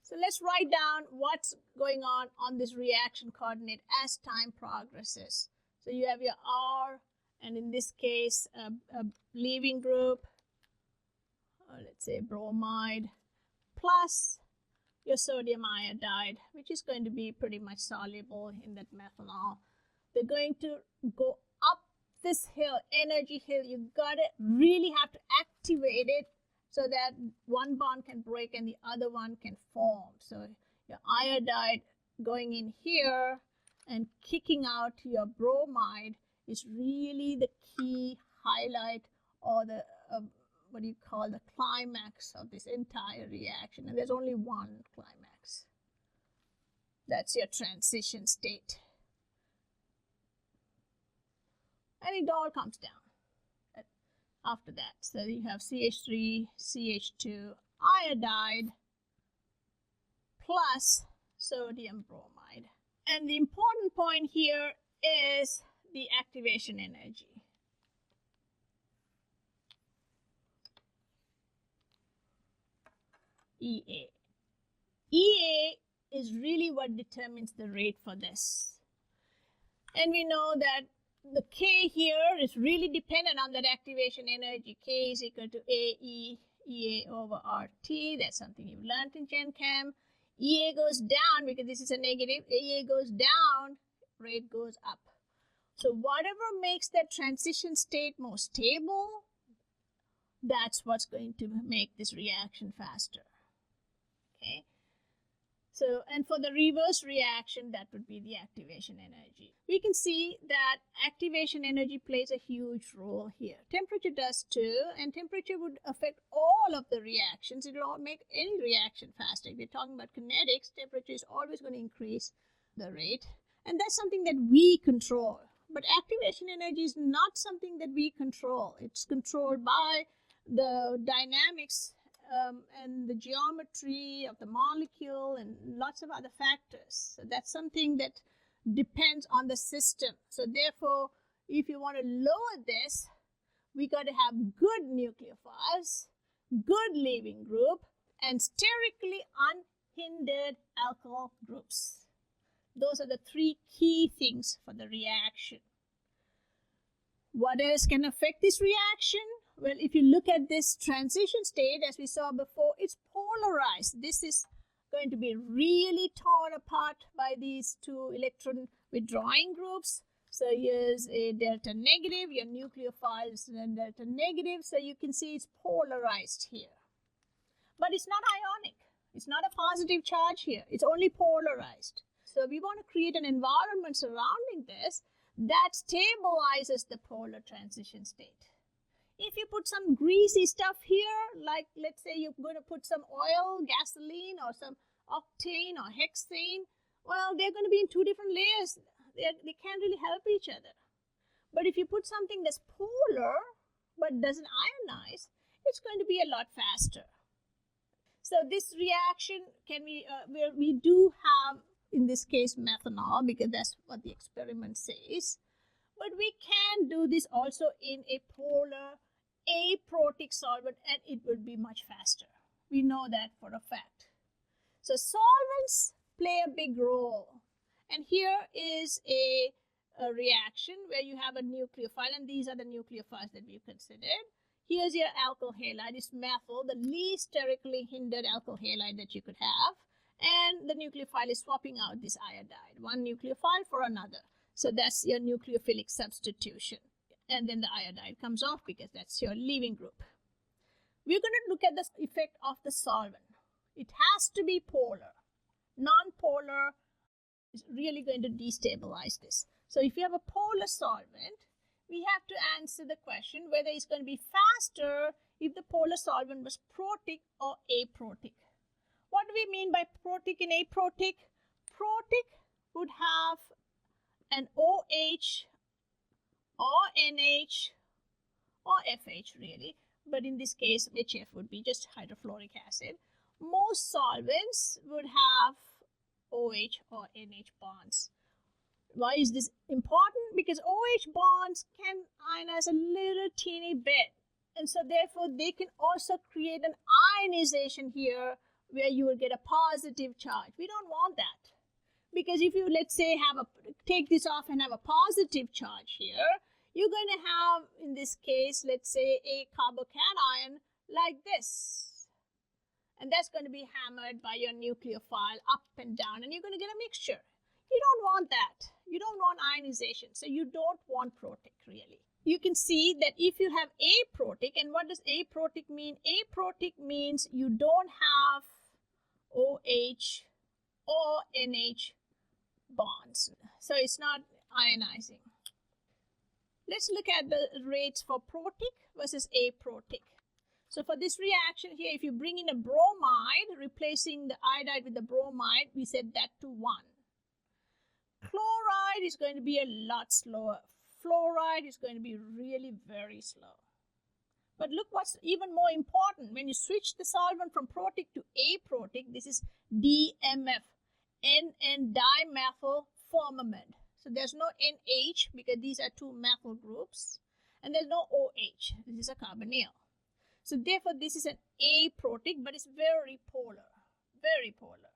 So let's write down what's going on this reaction coordinate as time progresses. So you have your R, and in this case, a leaving group, let's say bromide, plus your sodium iodide, which is going to be pretty much soluble in that methanol. They're going to go up this hill, energy hill. You really have to activate it so that one bond can break and the other one can form. So your iodide going in here and kicking out your bromide is really the key highlight, or the what do you call, the climax of this entire reaction. And there's only one climax. That's your transition state. And it all comes down after that. So you have CH3, CH2, iodide, plus sodium bromide. And the important point here is the activation energy. EA. EA is really what determines the rate for this. And we know that the K here is really dependent on that activation energy. K is equal to AE, EA over RT. That's something you've learned in Gen Chem. EA goes down because this is a negative. EA goes down, rate goes up. So whatever makes that transition state more stable, that's what's going to make this reaction faster. Okay. So, and for the reverse reaction, that would be the activation energy. We can see that activation energy plays a huge role here. Temperature does too, and temperature would affect all of the reactions. It will not make any reaction faster. If we're talking about kinetics, temperature is always going to increase the rate, and that's something that we control. But activation energy is not something that we control. It's controlled by the dynamics and the geometry of the molecule and lots of other factors. So that's something that depends on the system. So therefore, if you want to lower this, we got to have good nucleophiles, good leaving group, and sterically unhindered alkyl groups. Those are the three key things for the reaction. What else can affect this reaction? Well, if you look at this transition state, as we saw before, it's polarized. This is going to be really torn apart by these two electron withdrawing groups. So here's a delta negative, your nucleophile is then delta negative. So you can see it's polarized here. But it's not ionic. It's not a positive charge here. It's only polarized. So we want to create an environment surrounding this that stabilizes the polar transition state. If you put some greasy stuff here, like let's say you're going to put some oil, gasoline, or some octane or hexane, well, they're going to be in two different layers. They can't really help each other. But if you put something that's polar but doesn't ionize, it's going to be a lot faster. So this reaction can be, where we do have, in this case, methanol, because that's what the experiment says. But we can do this also in a polar aprotic solvent, and it would be much faster. We know that for a fact. So solvents play a big role. And here is a reaction where you have a nucleophile, and these are the nucleophiles that we've considered. Here's your alkyl halide, it's methyl, the least sterically hindered alkyl halide that you could have. And the nucleophile is swapping out this iodide, one nucleophile for another. So that's your nucleophilic substitution. And then the iodide comes off because that's your leaving group. We're going to look at the effect of the solvent. It has to be polar. Non-polar is really going to destabilize this. So if you have a polar solvent, we have to answer the question whether it's going to be faster if the polar solvent was protic or aprotic. What do we mean by protic and aprotic? Protic would have an OH or NH or FH really, but in this case HF would be just hydrofluoric acid. Most solvents would have OH or NH bonds. Why is this important? Because OH bonds can ionize a little teeny bit, and so therefore they can also create an ionization here where you will get a positive charge. We don't want that, because if you, let's say, take this off and have a positive charge here, you're going to have, in this case, let's say, a carbocation like this. And that's going to be hammered by your nucleophile up and down, and you're going to get a mixture. You don't want that. You don't want ionization, so you don't want protic, really. You can see that if you have aprotic, and what does aprotic mean? Aprotic means you don't have OH or NH bonds. So it's not ionizing. Let's look at the rates for protic versus aprotic. So for this reaction here, if you bring in a bromide, replacing the iodide with the bromide, we set that to 1. Chloride is going to be a lot slower. Fluoride is going to be really very slow. But look what's even more important. When you switch the solvent from protic to aprotic, this is DMF, N-dimethyl formamide. So there's no NH because these are two methyl groups. And there's no OH. This is a carbonyl. So therefore, this is an aprotic, but it's very polar. Very polar.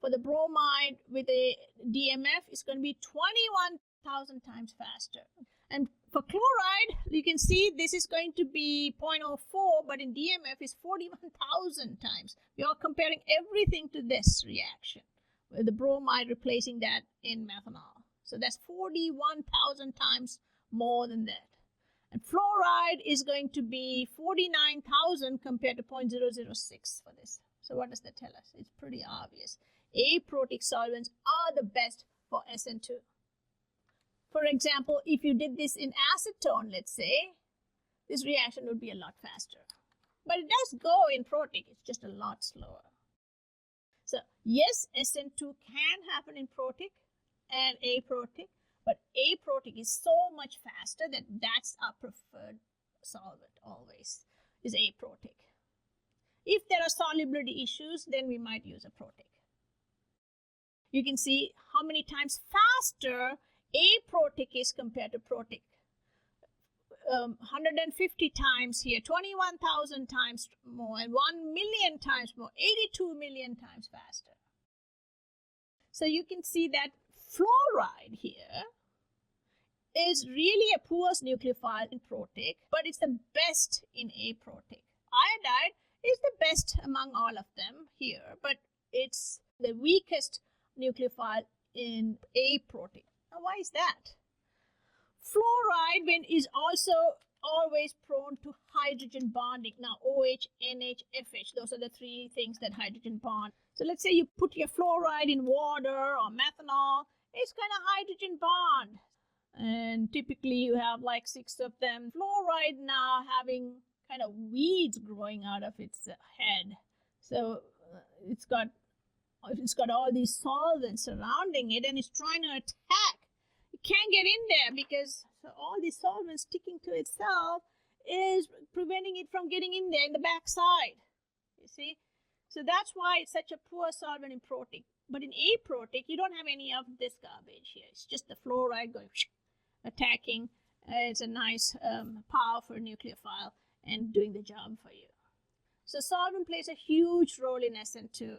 For the bromide with a DMF, it's going to be 21,000 times faster. And for chloride, you can see this is going to be 0.04, but in DMF is 41,000 times. We are comparing everything to this reaction, with the bromide replacing that in methanol. So that's 41,000 times more than that. And fluoride is going to be 49,000 compared to 0.006 for this. So what does that tell us? It's pretty obvious. aprotic solvents are the best for SN2. For example, if you did this in acetone, let's say, this reaction would be a lot faster. But it does go in protic, it's just a lot slower. So yes, SN2 can happen in protic and aprotic, but aprotic is so much faster that that's our preferred solvent always, is aprotic. If there are solubility issues, then we might use a protic. You can see how many times faster aprotic is compared to protic. 150 times here, 21,000 times more, and 1 million times more, 82 million times faster. So you can see that fluoride here is really a poor nucleophile in protic, but it's the best in aprotic. Iodide is the best among all of them here, but it's the weakest nucleophile in aprotic. Now, why is that? Fluoride is also always prone to hydrogen bonding. Now, OH, NH, FH, those are the three things that hydrogen bond. So let's say you put your fluoride in water or methanol, it's going to hydrogen bond. And typically you have like 6 of them. Fluoride now having kind of weeds growing out of its head. So it's got all these solvents surrounding it and it's trying to attack. It can't get in there because all these solvents sticking to itself is preventing it from getting in there in the backside. You see? So that's why it's such a poor solvent in protic. But in aprotic, you don't have any of this garbage here. It's just the fluoride going attacking. It's a nice, powerful nucleophile and doing the job for you. So solvent plays a huge role in SN2.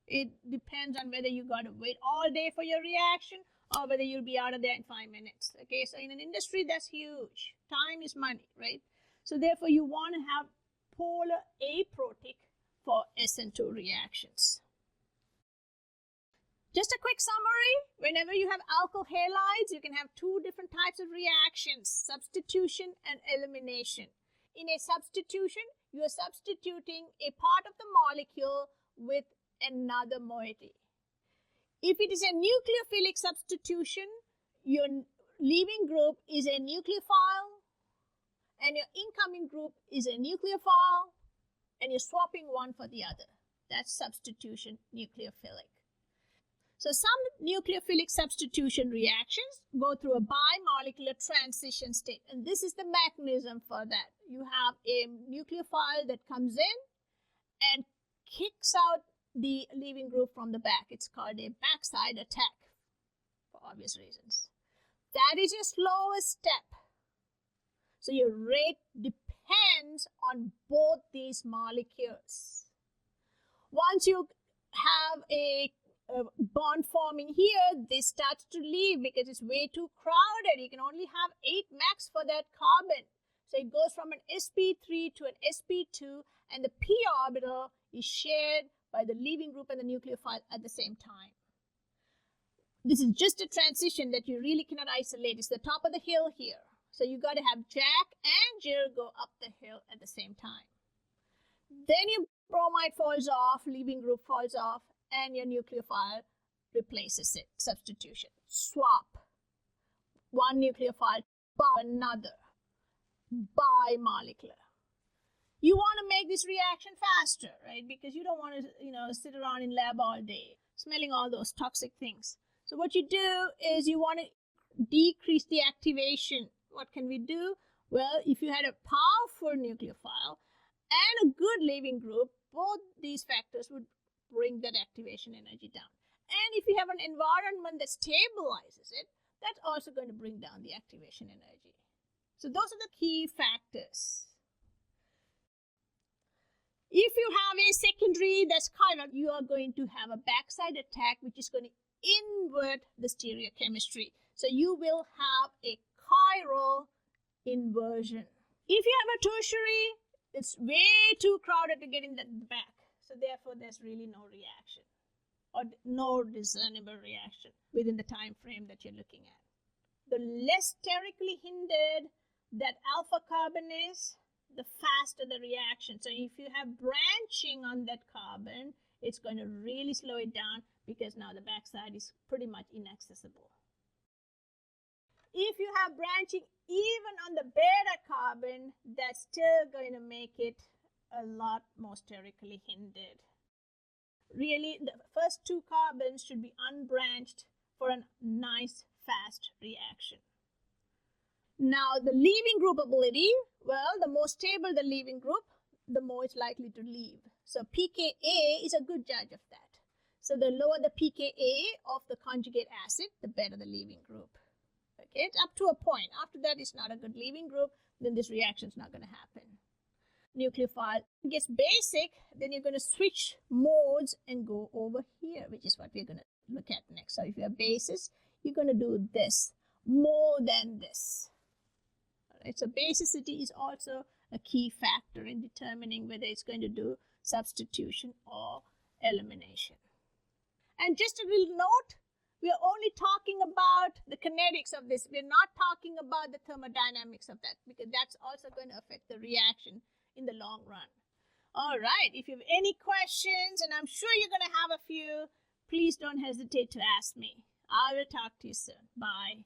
It depends on whether you got to wait all day for your reaction or whether you'll be out of there in 5 minutes. Okay, so in an industry, that's huge. Time is money, right? So therefore, you want to have polar aprotic for SN2 reactions. Just a quick summary. Whenever you have alkyl halides, you can have 2 different types of reactions, substitution and elimination. In a substitution, you are substituting a part of the molecule with another moiety. If it is a nucleophilic substitution, your leaving group is a nucleophile and your incoming group is a nucleophile and you're swapping one for the other. That's substitution nucleophilic. So some nucleophilic substitution reactions go through a bimolecular transition state, and this is the mechanism for that. You have a nucleophile that comes in and kicks out the leaving group from the back. It's called a backside attack for obvious reasons. That is your slowest step. So your rate depends on both these molecules. Once you have a bond forming here, this starts to leave because it's way too crowded. You can only have 8 max for that carbon. So it goes from an sp3 to an sp2, and the p orbital is shared by the leaving group and the nucleophile at the same time. This is just a transition that you really cannot isolate. It's the top of the hill here. So you got to have Jack and Jill go up the hill at the same time. Then your bromide falls off, leaving group falls off, and your nucleophile replaces it. Substitution. Swap. One nucleophile by another. Bimolecular. You want to make this reaction faster, right? Because you don't want to, sit around in lab all day, smelling all those toxic things. So what you do is you want to decrease the activation. What can we do? Well, if you had a powerful nucleophile and a good leaving group, both these factors would bring that activation energy down. And if you have an environment that stabilizes it, that's also going to bring down the activation energy. So those are the key factors. If you have a secondary that's chiral, you are going to have a backside attack, which is going to invert the stereochemistry. So you will have a chiral inversion. If you have a tertiary, it's way too crowded to get in the back. So therefore, there's really no reaction or no discernible reaction within the time frame that you're looking at. The less sterically hindered that alpha carbon is, the faster the reaction. So if you have branching on that carbon, it's going to really slow it down because now the backside is pretty much inaccessible. If you have branching even on the beta carbon, that's still going to make it a lot more sterically hindered. Really, the first two carbons should be unbranched for a nice, fast reaction. Now, the leaving group ability, well, the more stable the leaving group, the more it's likely to leave. So pKa is a good judge of that. So the lower the pKa of the conjugate acid, the better the leaving group. Okay, it's up to a point. After that, it's not a good leaving group, then this reaction is not going to happen. Nucleophile gets basic, then you're going to switch modes and go over here, which is what we're going to look at next. So if you have bases, you're going to do this more than this. All right, so basicity is also a key factor in determining whether it's going to do substitution or elimination. And just a little note, we are only talking about the kinetics of this. We're not talking about the thermodynamics of that, because that's also going to affect the reaction in the long run. All right, if you have any questions, and I'm sure you're going to have a few, please don't hesitate to ask me. I will talk to you soon. Bye.